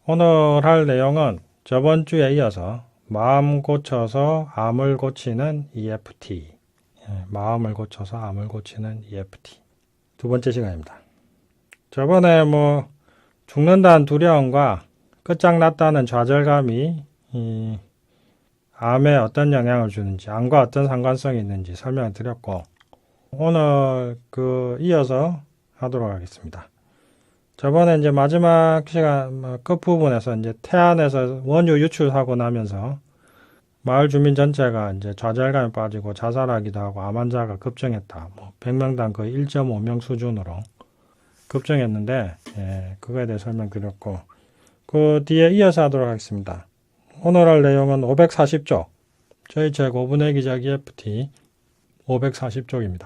오늘 할 내용은 저번 주에 이어서 마음 고쳐서 암을 고치는 EFT. 마음을 고쳐서 암을 고치는 EFT. 두 번째 시간입니다. 저번에 죽는다는 두려움과 끝장났다는 좌절감이 이 암에 어떤 영향을 주는지, 암과 어떤 상관성이 있는지 설명을 드렸고, 오늘 이어서 하도록 하겠습니다. 저번에 이제 마지막 시간 끝부분에서 이제 태안에서 원유 유출하고 나면서 마을 주민 전체가 이제 좌절감에 빠지고 자살하기도 하고 암 환자가 급증했다. 100명당 거의 1.5명 수준으로 급증했는데, 그거에 대해 설명드렸고, 그 뒤에 이어서 하도록 하겠습니다. 오늘 할 내용은 540쪽. 저희 제5분의 기적 EFT 540쪽입니다.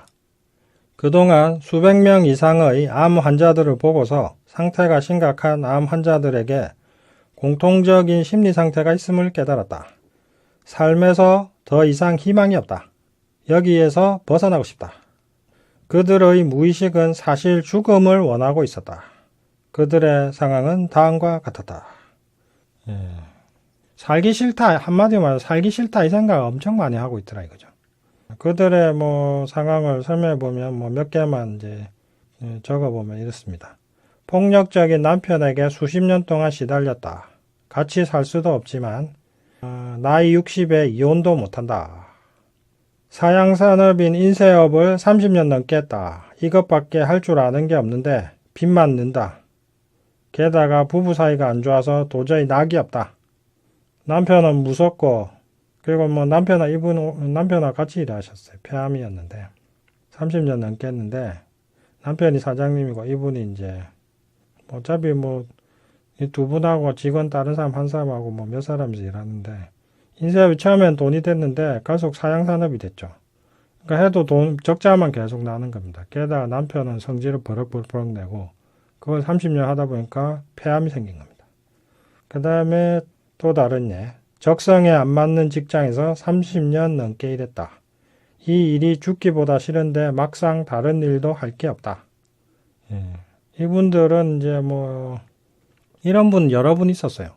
그동안 수백 명 이상의 암 환자들을 보고서 상태가 심각한 암 환자들에게 공통적인 심리 상태가 있음을 깨달았다. 삶에서 더 이상 희망이 없다. 여기에서 벗어나고 싶다. 그들의 무의식은 사실 죽음을 원하고 있었다. 그들의 상황은 다음과 같았다. 살기 싫다, 한마디로 말해서 살기 싫다 이 생각을 엄청 많이 하고 있더라 이거죠. 그들의 상황을 설명해보면 몇 개만 이제 적어보면 이렇습니다. 폭력적인 남편에게 수십 년 동안 시달렸다. 같이 살 수도 없지만 나이 60에 이혼도 못한다. 사양산업인 인쇄업을 30년 넘게 했다. 이것밖에 할 줄 아는 게 없는데 빚만 는다. 게다가 부부 사이가 안 좋아서 도저히 낙이 없다. 남편은 무섭고, 그리고 남편하고 같이 일하셨어요. 폐암이었는데 30년 넘게 했는데 남편이 사장님이고 이분이 이제 어차피 이 두 분하고 직원 다른 사람 한 사람하고 몇 사람씩 일하는데 인쇄업이 처음엔 돈이 됐는데 계속 사양산업이 됐죠. 그러니까 해도 적자만 계속 나는 겁니다. 게다가 남편은 성질을 버럭버럭 내고 그걸 30년 하다 보니까 폐암이 생긴 겁니다. 그 다음에 또 다른 예. 적성에 안 맞는 직장에서 30년 넘게 일했다. 이 일이 죽기보다 싫은데 막상 다른 일도 할 게 없다. 이분들은 이제 이런 분 여러 분 있었어요.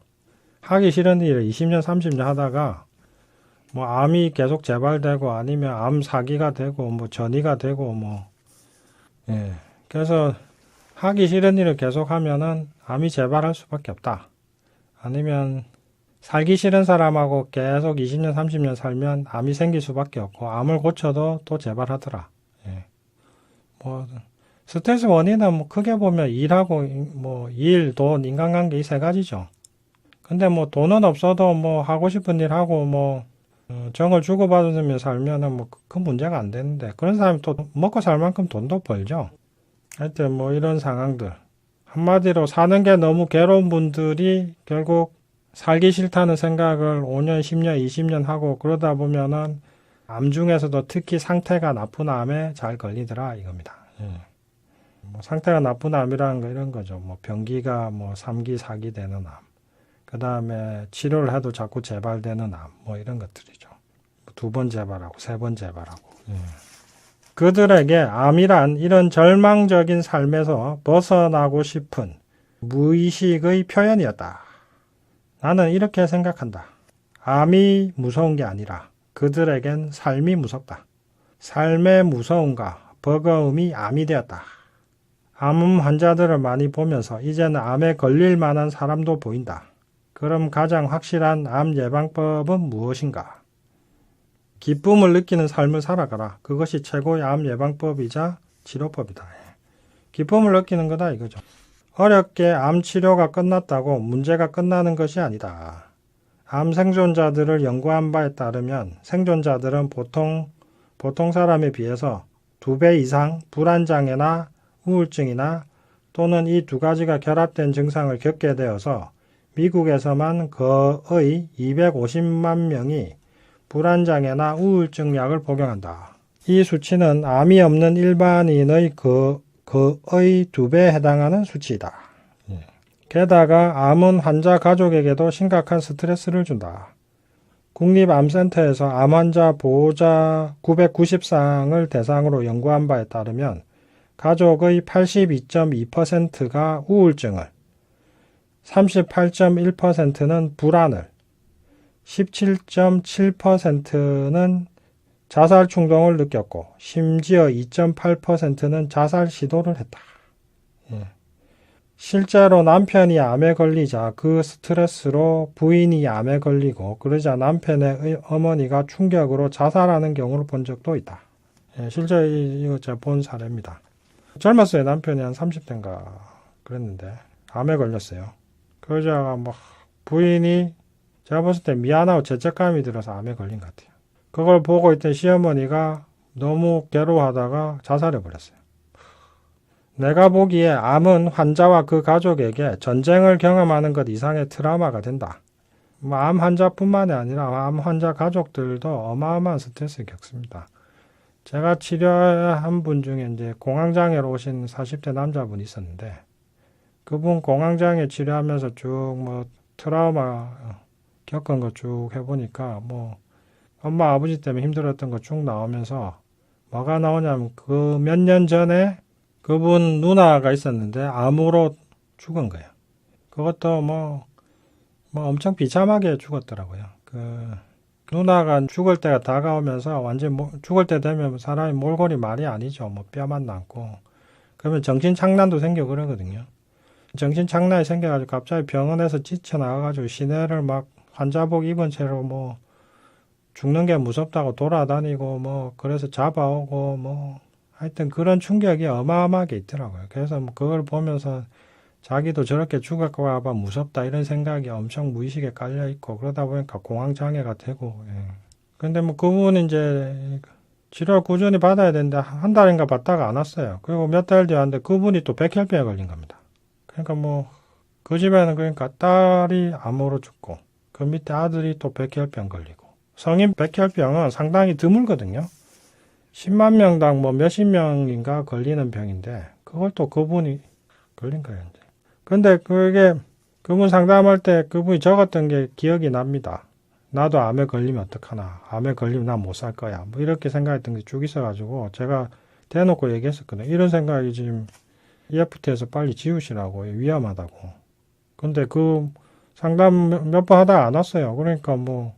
하기 싫은 일을 20년, 30년 하다가 암이 계속 재발되고 아니면 암 사기가 되고 전이가 되고 그래서 하기 싫은 일을 계속 하면은 암이 재발할 수밖에 없다. 아니면 살기 싫은 사람하고 계속 20년, 30년 살면 암이 생길 수밖에 없고 암을 고쳐도 또 재발하더라. 스트레스 원인은 크게 보면 일하고 일, 돈, 인간관계 이 세 가지죠. 근데 돈은 없어도 하고 싶은 일 하고 정을 주고받으며 살면은 큰 문제가 안 되는데 그런 사람이 또 먹고 살 만큼 돈도 벌죠. 하여튼 이런 상황들. 한마디로 사는 게 너무 괴로운 분들이 결국 살기 싫다는 생각을 5년, 10년, 20년 하고 그러다 보면은 암 중에서도 특히 상태가 나쁜 암에 잘 걸리더라 이겁니다. 상태가 나쁜 암이라는 거 이런 거죠. 변기가 3기, 4기 되는 암. 그 다음에 치료를 해도 자꾸 재발되는 암. 이런 것들이죠. 2번 재발하고 3번 재발하고. 그들에게 암이란 이런 절망적인 삶에서 벗어나고 싶은 무의식의 표현이었다. 나는 이렇게 생각한다. 암이 무서운 게 아니라 그들에겐 삶이 무섭다. 삶의 무서움과 버거움이 암이 되었다. 암 환자들을 많이 보면서 이제는 암에 걸릴 만한 사람도 보인다. 그럼 가장 확실한 암 예방법은 무엇인가? 기쁨을 느끼는 삶을 살아가라. 그것이 최고의 암 예방법이자 치료법이다. 기쁨을 느끼는 거다 이거죠. 어렵게 암 치료가 끝났다고 문제가 끝나는 것이 아니다. 암 생존자들을 연구한 바에 따르면 생존자들은 보통 사람에 비해서 2배 이상 불안장애나 우울증이나 또는 이 두 가지가 결합된 증상을 겪게 되어서 미국에서만 거의 250만 명이 불안장애나 우울증 약을 복용한다. 이 수치는 암이 없는 일반인의 거의 2배에 해당하는 수치이다. 게다가 암은 환자 가족에게도 심각한 스트레스를 준다. 국립암센터에서 암환자 보호자 990상을 대상으로 연구한 바에 따르면 가족의 82.2%가 우울증을 38.1%는 불안을, 17.7%는 자살 충동을 느꼈고, 심지어 2.8%는 자살 시도를 했다. 예. 실제로 남편이 암에 걸리자 그 스트레스로 부인이 암에 걸리고, 그러자 남편의 어머니가 충격으로 자살하는 경우를 본 적도 있다. 예, 실제 이거 제가 본 사례입니다. 젊었어요. 남편이 한 30대인가 그랬는데 암에 걸렸어요. 그 여자가 막 부인이 제가 봤을 때 미안하고 죄책감이 들어서 암에 걸린 것 같아요. 그걸 보고 있던 시어머니가 너무 괴로워하다가 자살해버렸어요. 내가 보기에 암은 환자와 그 가족에게 전쟁을 경험하는 것 이상의 트라우마가 된다. 암 환자뿐만이 아니라 암 환자 가족들도 어마어마한 스트레스를 겪습니다. 제가 치료한 분 중에 이제 공황장애로 오신 40대 남자분이 있었는데, 그분 공황장애 치료하면서 쭉 뭐 트라우마 겪은 거 쭉 해보니까 뭐 엄마 아버지 때문에 힘들었던 거 쭉 나오면서 뭐가 나오냐면 그 몇 년 전에 그분 누나가 있었는데 암으로 죽은 거예요. 그것도 뭐 엄청 비참하게 죽었더라고요. 그 누나가 죽을 때가 다가오면서 완전 죽을 때 되면 사람이 몰골이 말이 아니죠. 뭐 뼈만 남고. 그러면 정신착란도 생기고 그러거든요. 정신착란이 생겨가지고 갑자기 병원에서 지쳐나가가지고 시내를 막 환자복 입은 채로 뭐 죽는 게 무섭다고 돌아다니고 뭐 그래서 잡아오고 뭐 하여튼 그런 충격이 어마어마하게 있더라고요. 그래서 뭐 그걸 보면서 자기도 저렇게 죽을까 봐 무섭다 이런 생각이 엄청 무의식에 깔려 있고 그러다 보니까 공황장애가 되고. 예. 근데 뭐 그분은 이제 치료를 꾸준히 받아야 되는데 한 달인가 받다가 안 왔어요. 그리고 몇 달 뒤에 왔는데 그분이 또 백혈병에 걸린 겁니다. 그러니까 뭐 그 집에는 그러니까 딸이 암으로 죽고 그 밑에 아들이 또 백혈병 걸리고. 성인 백혈병은 상당히 드물거든요. 10만 명당 뭐 몇십 명인가 걸리는 병인데 그걸 또 그분이 걸린 거예요. 이제. 근데 그게 그분 상담할 때 그분이 적었던 게 기억이 납니다. 나도 암에 걸리면 어떡하나. 암에 걸리면 난 못 살 거야. 뭐 이렇게 생각했던 게 쭉 있어가지고 제가 대놓고 얘기했었거든요. 이런 생각이 지금 EFT에서 빨리 지우시라고 위험하다고. 근데 그 상담 몇 번 하다가 안 왔어요. 그러니까 뭐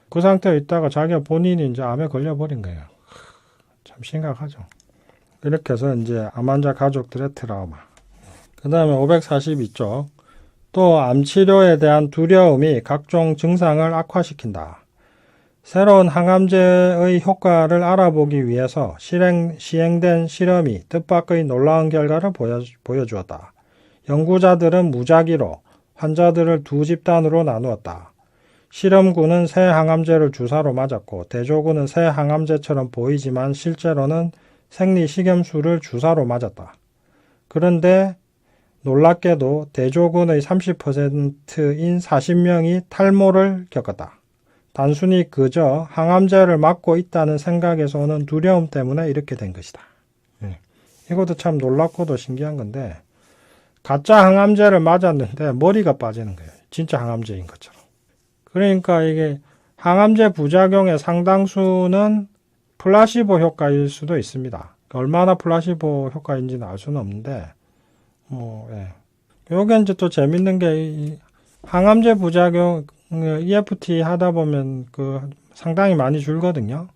그 상태에 있다가 자기가 본인이 이제 암에 걸려버린 거예요. 참 심각하죠. 이렇게 해서 이제 암 환자 가족들의 트라우마. 그 다음에 542쪽. 또 암치료에 대한 두려움이 각종 증상을 악화시킨다. 새로운 항암제의 효과를 알아보기 위해서 시행된 실험이 뜻밖의 놀라운 결과를 보여주었다. 연구자들은 무작위로 환자들을 두 집단으로 나누었다. 실험군은 새 항암제를 주사로 맞았고 대조군은 새 항암제처럼 보이지만 실제로는 생리식염수를 주사로 맞았다. 그런데 놀랍게도 대조군의 30%인 40명이 탈모를 겪었다. 단순히 그저 항암제를 맞고 있다는 생각에서 오는 두려움 때문에 이렇게 된 것이다. 이것도 참 놀랍고도 신기한 건데 가짜 항암제를 맞았는데 머리가 빠지는 거예요. 진짜 항암제인 것처럼. 그러니까 이게 항암제 부작용의 상당수는 플라시보 효과일 수도 있습니다. 얼마나 플라시보 효과인지는 알 수는 없는데 요게 이제 또 재밌는 게 항암제 부작용 EFT 하다 보면 그 상당히 많이 줄거든요.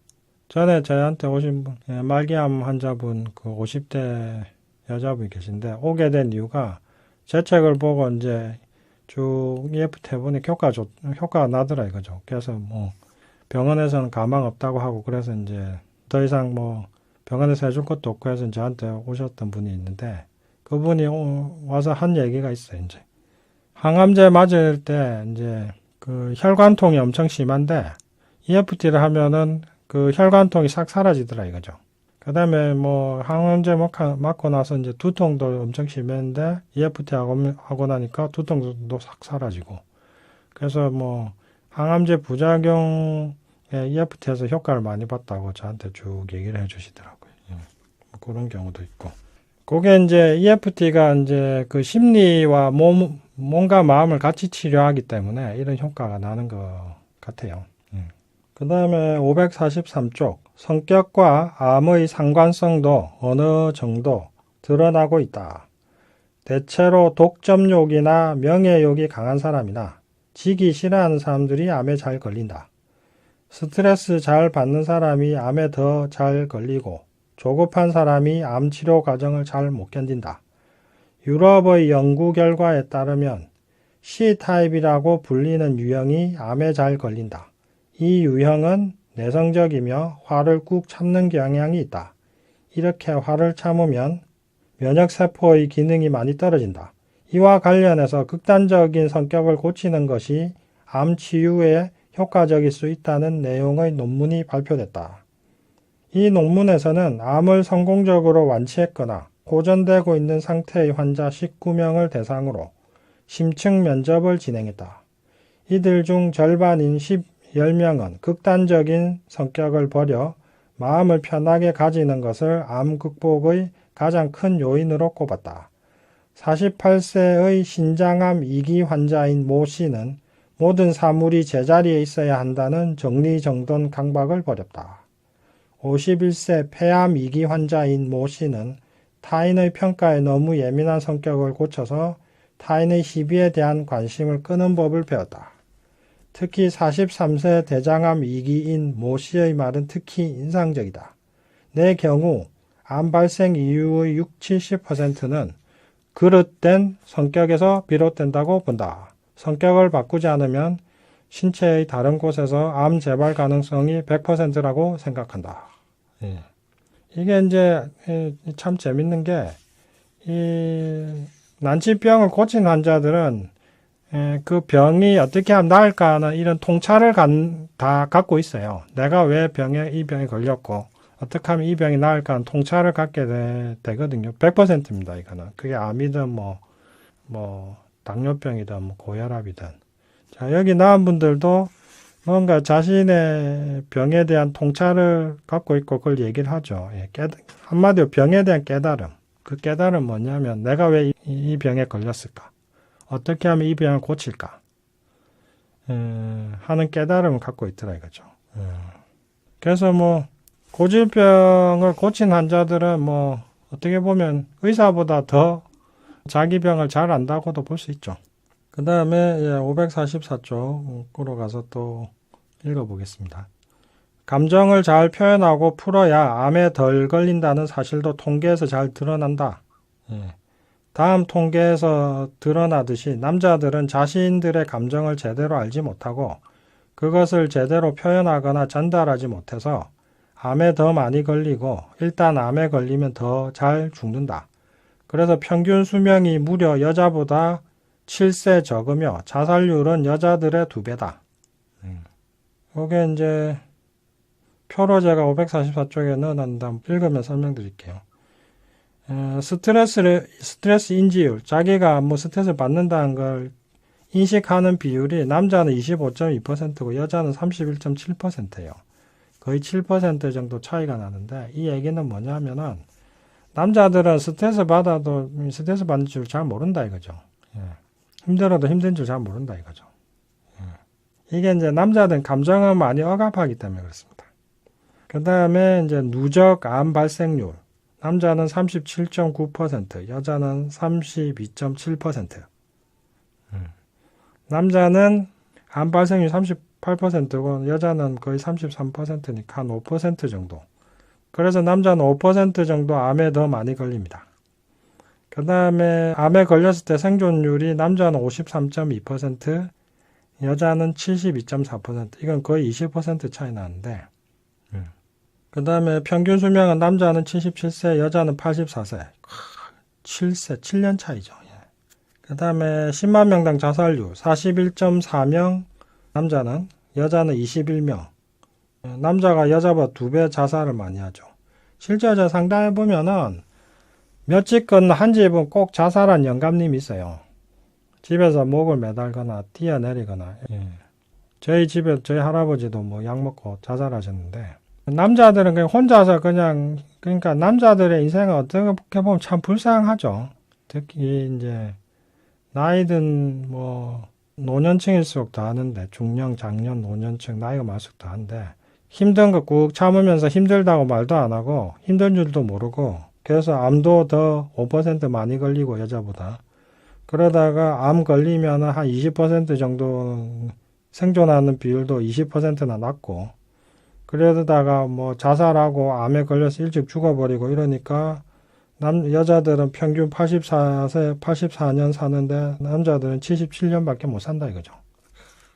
전에 저한테 오신 분, 말기암 환자분 그 50대 여자분이 계신데 오게 된 이유가 제 책을 보고 이제 쭉 EFT 해보니 효과가 나더라 이거죠. 그래서 뭐 병원에서는 가망 없다고 하고 그래서 이제 더 이상 뭐 병원에서 해줄 것도 없고 해서 저한테 오셨던 분이 있는데 그분이 와서 한 얘기가 있어요. 이제 항암제 맞을 때 이제 그 혈관통이 엄청 심한데 EFT를 하면은 그 혈관통이 싹 사라지더라 이거죠. 그 다음에 뭐 항암제 맞고 나서 이제 두통도 엄청 심했는데 EFT 하고 나니까 두통도 싹 사라지고. 그래서 뭐 항암제 부작용에 EFT에서 효과를 많이 봤다고 저한테 쭉 얘기를 해주시더라고요. 뭐 그런 경우도 있고. 그게 이제 EFT가 이제 그 심리와 몸과 마음을 같이 치료하기 때문에 이런 효과가 나는 것 같아요. 그 다음에 543쪽. 성격과 암의 상관성도 어느 정도 드러나고 있다. 대체로 독점욕이나 명예욕이 강한 사람이나 지기 싫어하는 사람들이 암에 잘 걸린다. 스트레스 잘 받는 사람이 암에 더 잘 걸리고 조급한 사람이 암 치료 과정을 잘 못 견딘다. 유럽의 연구 결과에 따르면 C타입이라고 불리는 유형이 암에 잘 걸린다. 이 유형은 내성적이며 화를 꾹 참는 경향이 있다. 이렇게 화를 참으면 면역세포의 기능이 많이 떨어진다. 이와 관련해서 극단적인 성격을 고치는 것이 암 치유에 효과적일 수 있다는 내용의 논문이 발표됐다. 이 논문에서는 암을 성공적으로 완치했거나 고전되고 있는 상태의 환자 19명을 대상으로 심층 면접을 진행했다. 이들 중 절반인 10명은 극단적인 성격을 버려 마음을 편하게 가지는 것을 암 극복의 가장 큰 요인으로 꼽았다. 48세의 신장암 2기 환자인 모 씨는 모든 사물이 제자리에 있어야 한다는 정리정돈 강박을 버렸다. 51세 폐암 2기 환자인 모 씨는 타인의 평가에 너무 예민한 성격을 고쳐서 타인의 시비에 대한 관심을 끄는 법을 배웠다. 특히 43세 대장암 2기인 모 씨의 말은 특히 인상적이다. 내 경우 암 발생 이유의 60-70%는 그릇된 성격에서 비롯된다고 본다. 성격을 바꾸지 않으면 신체의 다른 곳에서 암 재발 가능성이 100%라고 생각한다. 이게 이제 참 재밌는 게, 이 난치병을 고친 환자들은 그 병이 어떻게 하면 나을까 하는 이런 통찰을 다 갖고 있어요. 내가 왜 이 병에 걸렸고 어떻게 하면 이 병이 나을까 하는 통찰을 갖게 되거든요. 100%입니다. 이거는. 그게 암이든 뭐 당뇨병이든 뭐 고혈압이든. 자, 여기 나온 분들도 뭔가 자신의 병에 대한 통찰을 갖고 있고 그걸 얘기를 하죠. 한마디로 병에 대한 깨달음. 그 깨달음은 뭐냐면 내가 왜 이 병에 걸렸을까? 어떻게 하면 이 병을 고칠까? 하는 깨달음을 갖고 있더라 이거죠. 그래서 뭐 고질병을 고친 환자들은 뭐 어떻게 보면 의사보다 더 자기 병을 잘 안다고도 볼 수 있죠. 그 다음에 544쪽으로 가서 또 읽어보겠습니다. 감정을 잘 표현하고 풀어야 암에 덜 걸린다는 사실도 통계에서 잘 드러난다. 다음 통계에서 드러나듯이 남자들은 자신들의 감정을 제대로 알지 못하고 그것을 제대로 표현하거나 전달하지 못해서 암에 더 많이 걸리고 일단 암에 걸리면 더 잘 죽는다. 그래서 평균 수명이 무려 여자보다 7세 적으며 자살률은 여자들의 2배다. 이게 이제 표로 제가 544쪽에 넣어놨는데 한번 읽으면 설명드릴게요. 스트레스 인지율, 자기가 뭐 스트레스를 받는다는 걸 인식하는 비율이 남자는 25.2%고 여자는 31.7%예요. 거의 7% 정도 차이가 나는데 이 얘기는 뭐냐면은 남자들은 스트레스 받아도 스트레스 받는 줄 잘 모른다 이거죠. 힘들어도 힘든 줄 잘 모른다 이거죠. 이게 이제 남자들은 감정을 많이 억압하기 때문에 그렇습니다. 그 다음에 이제 누적 암 발생률. 남자는 37.9%, 여자는 32.7%. 남자는 암 발생률 38%고 여자는 거의 33%니까 한 5% 정도. 그래서 남자는 5% 정도 암에 더 많이 걸립니다. 그 다음에 암에 걸렸을 때 생존율이 남자는 53.2%, 여자는 72.4%. 이건 거의 20% 차이 나는데 그 다음에 평균 수명은 남자는 77세, 여자는 84세. 7세, 7년 차이죠. 그 다음에 10만 명당 자살률 41.4명 남자는, 여자는 21명. 남자가 여자보다 2배 자살을 많이 하죠. 실제 저 상담해 보면은 몇 집 건너 한 집은 꼭 자살한 영감님이 있어요. 집에서 목을 매달거나 뛰어내리거나. 저희 집에 저희 할아버지도 뭐 약 먹고 자살하셨는데 남자들은 그냥 혼자서 그러니까 남자들의 인생은 어떻게 보면 참 불쌍하죠. 특히 이제 나이든 뭐 노년층일수록 더 하는데 중년, 장년, 노년층 나이가 많을수록 더 하는데 힘든 거 꾹 참으면서 힘들다고 말도 안 하고 힘든 줄도 모르고 그래서 암도 더 5% 많이 걸리고 여자보다. 그러다가 암 걸리면 한 20% 정도 생존하는 비율도 20%나 낮고, 그러다가 뭐 자살하고 암에 걸려서 일찍 죽어버리고 이러니까 여자들은 평균 84년 사는데 남자들은 77년밖에 못 산다 이거죠.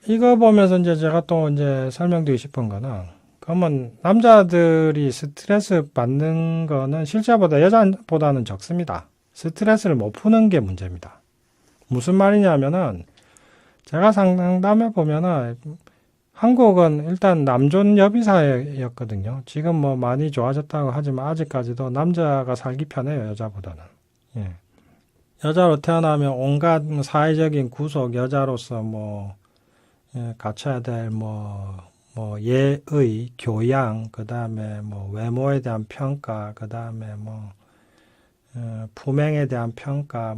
이거 보면서 이제 제가 또 이제 설명드리고 싶은 거는, 그러면 남자들이 스트레스 받는 거는 실제보다 여자보다는 적습니다. 스트레스를 못 푸는 게 문제입니다. 무슨 말이냐면은, 제가 상담해 보면은 한국은 일단 남존 여비 사회였거든요. 지금 뭐 많이 좋아졌다고 하지만 아직까지도 남자가 살기 편해요, 여자보다는. 예. 여자로 태어나면 온갖 사회적인 구속, 여자로서 갖춰야 될 예의, 교양, 그 다음에 외모에 대한 평가, 그 다음에 품행에 대한 평가,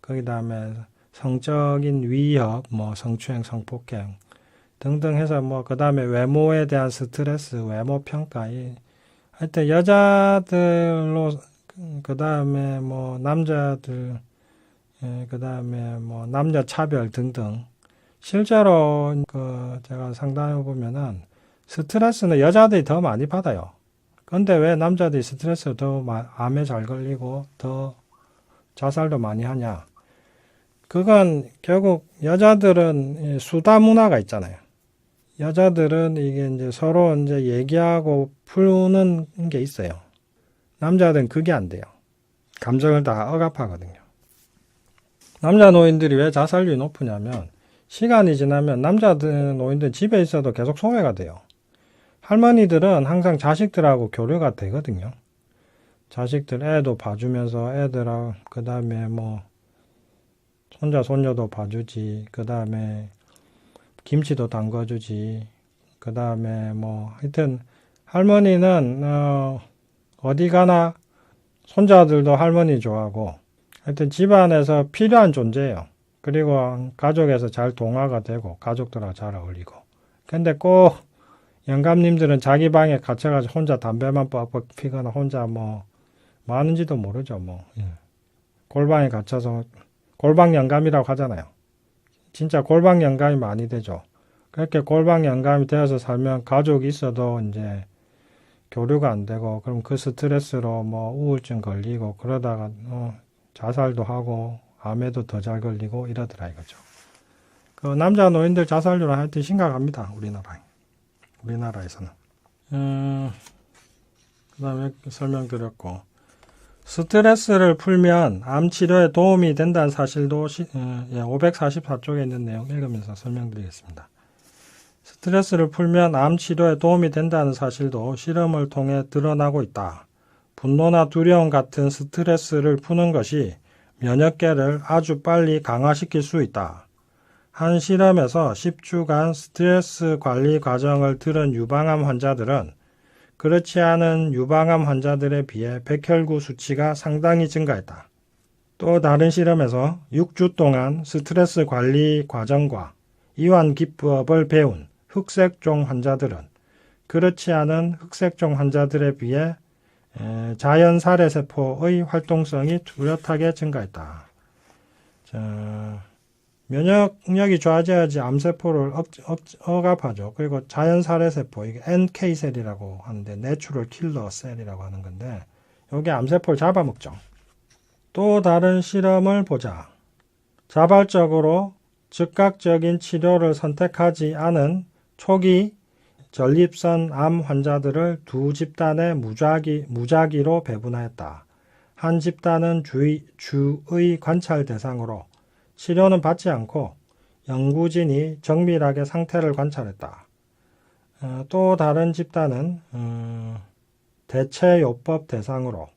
그 다음에 성적인 위협, 성추행, 성폭행 등등 해서 그 다음에 외모에 대한 스트레스, 외모 평가, 하여튼 여자들로, 그 다음에 남자들, 그 다음에 남녀 차별 등등. 실제로 제가 상담해 보면은 스트레스는 여자들이 더 많이 받아요. 근데 왜 남자들이 스트레스 더 암에 잘 걸리고 더 자살도 많이 하냐? 그건 결국 여자들은 수다 문화가 있잖아요. 여자들은 이게 이제 서로 이제 얘기하고 푸는 게 있어요. 남자들은 그게 안 돼요. 감정을 다 억압하거든요. 남자 노인들이 왜 자살률이 높으냐면, 시간이 지나면 남자들 노인들 집에 있어도 계속 소외가 돼요. 할머니들은 항상 자식들하고 교류가 되거든요. 자식들 애도 봐주면서 애들하고, 그 다음에 손자 손녀도 봐주지, 그 다음에 김치도 담궈주지, 그 다음에 하여튼 할머니는 어디 가나 손자들도 할머니 좋아하고, 하여튼 집안에서 필요한 존재예요. 그리고 가족에서 잘 동화가 되고 가족들하고 잘 어울리고. 근데 꼭 영감님들은 자기 방에 갇혀가지고 혼자 담배만 뻑뻑 피거나 혼자 뭐 하는지도 모르죠. 골방에 갇혀서 골방 영감이라고 하잖아요. 진짜 골방 영감이 많이 되죠. 그렇게 골방 영감이 되어서 살면 가족이 있어도 이제 교류가 안 되고, 그럼 그 스트레스로 우울증 걸리고 그러다가 자살도 하고 암에도 더 잘 걸리고 이러더라 이거죠. 그 남자 노인들 자살률은 하여튼 심각합니다. 우리나라에서는. 그 다음에 설명드렸고, 스트레스를 풀면 암 치료에 도움이 된다는 사실도 544쪽에 있는 내용 읽으면서 설명드리겠습니다. 스트레스를 풀면 암 치료에 도움이 된다는 사실도 실험을 통해 드러나고 있다. 분노나 두려움 같은 스트레스를 푸는 것이 면역계를 아주 빨리 강화시킬 수 있다. 한 실험에서 10주간 스트레스 관리 과정을 들은 유방암 환자들은 그렇지 않은 유방암 환자들에 비해 백혈구 수치가 상당히 증가했다. 또 다른 실험에서 6주 동안 스트레스 관리 과정과 이완 기법을 배운 흑색종 환자들은 그렇지 않은 흑색종 환자들에 비해 자연 살해세포의 활동성이 뚜렷하게 증가했다. 면역력이 좋아져야지 암세포를 억압하죠. 그리고 자연 살해세포, 이게 NK셀이라고 하는데 내추럴 킬러 셀이라고 하는 건데, 이게 암세포를 잡아먹죠. 또 다른 실험을 보자. 자발적으로 즉각적인 치료를 선택하지 않은 초기 전립선 암 환자들을 두 집단의 무작위로 배분하였다. 한 집단은 주의 관찰 대상으로 치료는 받지 않고 연구진이 정밀하게 상태를 관찰했다. 또 다른 집단은 대체요법 대상으로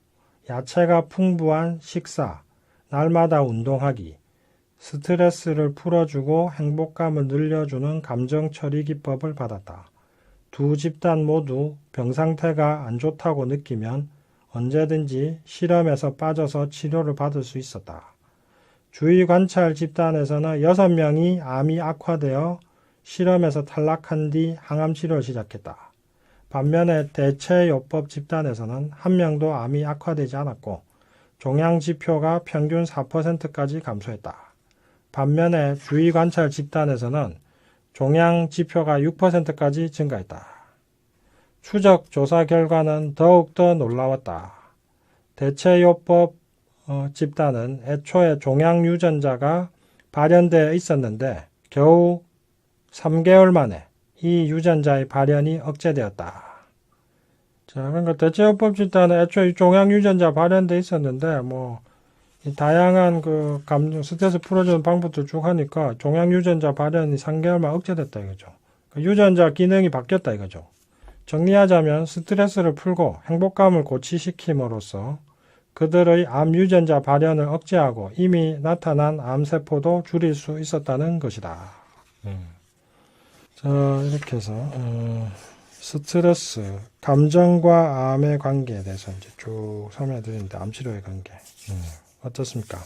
야채가 풍부한 식사, 날마다 운동하기, 스트레스를 풀어주고 행복감을 늘려주는 감정 처리 기법을 받았다. 두 집단 모두 병 상태가 안 좋다고 느끼면 언제든지 실험에서 빠져서 치료를 받을 수 있었다. 주의 관찰 집단에서는 6명이 암이 악화되어 실험에서 탈락한 뒤 항암 치료를 시작했다. 반면에 대체요법 집단에서는 한 명도 암이 악화되지 않았고 종양지표가 평균 4%까지 감소했다. 반면에 주의관찰 집단에서는 종양지표가 6%까지 증가했다. 추적 조사 결과는 더욱더 놀라웠다. 대체요법 집단은 애초에 종양 유전자가 발현되어 있었는데 겨우 3개월 만에 이 유전자의 발현이 억제되었다. 자, 그러니까 대체요법 집단은 애초에 종양 유전자 발현되어 있었는데 이 다양한 감정 스트레스 풀어주는 방법들 쭉 하니까 종양 유전자 발현이 3개월만 억제됐다 이거죠. 유전자 기능이 바뀌었다 이거죠. 정리하자면 스트레스를 풀고 행복감을 고취시킴으로써 그들의 암 유전자 발현을 억제하고 이미 나타난 암세포도 줄일 수 있었다는 것이다. 자, 이렇게 해서 스트레스, 감정과 암의 관계에 대해서 이제 쭉 설명해 드리는데 암치료의 관계 어떻습니까?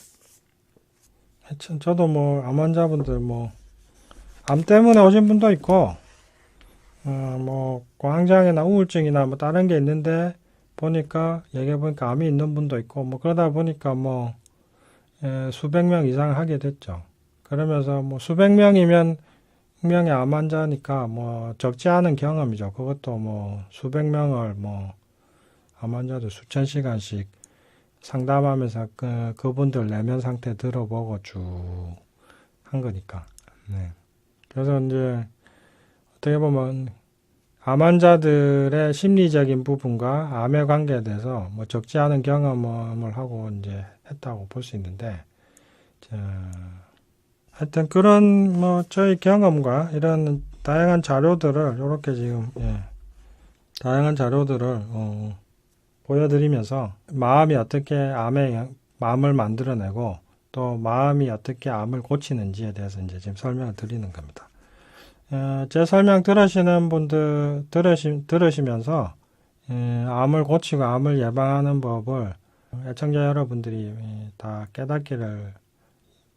하여튼 저도 암 환자분들 암 때문에 오신 분도 있고 광장이나 우울증이나 다른 게 있는데 보니까 얘기해 보니까 암이 있는 분도 있고 그러다 보니까 수백 명 이상 하게 됐죠. 그러면서 수백 명이면 명의 암 환자니까 적지 않은 경험이죠. 그것도 수백 명을 암 환자들 수천 시간씩 상담하면서 그분들 내면 상태 들어보고 쭉 한 거니까. 네. 그래서 이제 어떻게 보면 암 환자들의 심리적인 부분과 암의 관계에 대해서 적지 않은 경험을 하고 이제 했다고 볼 수 있는데, 하여튼 그런 저희 경험과 이런 다양한 자료들을 이렇게 지금 다양한 자료들을 보여드리면서 마음이 어떻게 마음을 만들어내고 또 마음이 어떻게 암을 고치는지에 대해서 이제 지금 설명을 드리는 겁니다. 제 설명 들으시는 분들 들으시면서 암을 고치고 암을 예방하는 법을 애청자 여러분들이 다 깨닫기를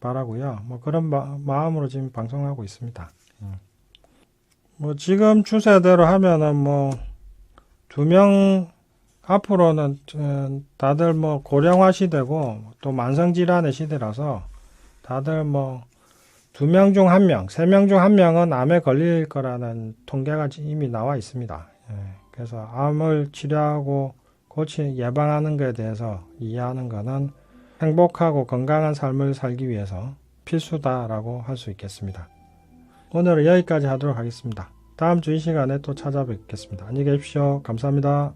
바라고요. 그런 마음으로 지금 방송하고 있습니다. 지금 추세대로 하면은 2명 앞으로는 다들 고령화 시대고 또 만성질환의 시대라서 다들 2명 중 1명, 3명 중 1명은 암에 걸릴 거라는 통계가 이미 나와 있습니다. 그래서 암을 치료하고 예방하는 것에 대해서 이해하는 것은 행복하고 건강한 삶을 살기 위해서 필수다라고 할 수 있겠습니다. 오늘은 여기까지 하도록 하겠습니다. 다음 주 이 시간에 또 찾아뵙겠습니다. 안녕히 계십시오. 감사합니다.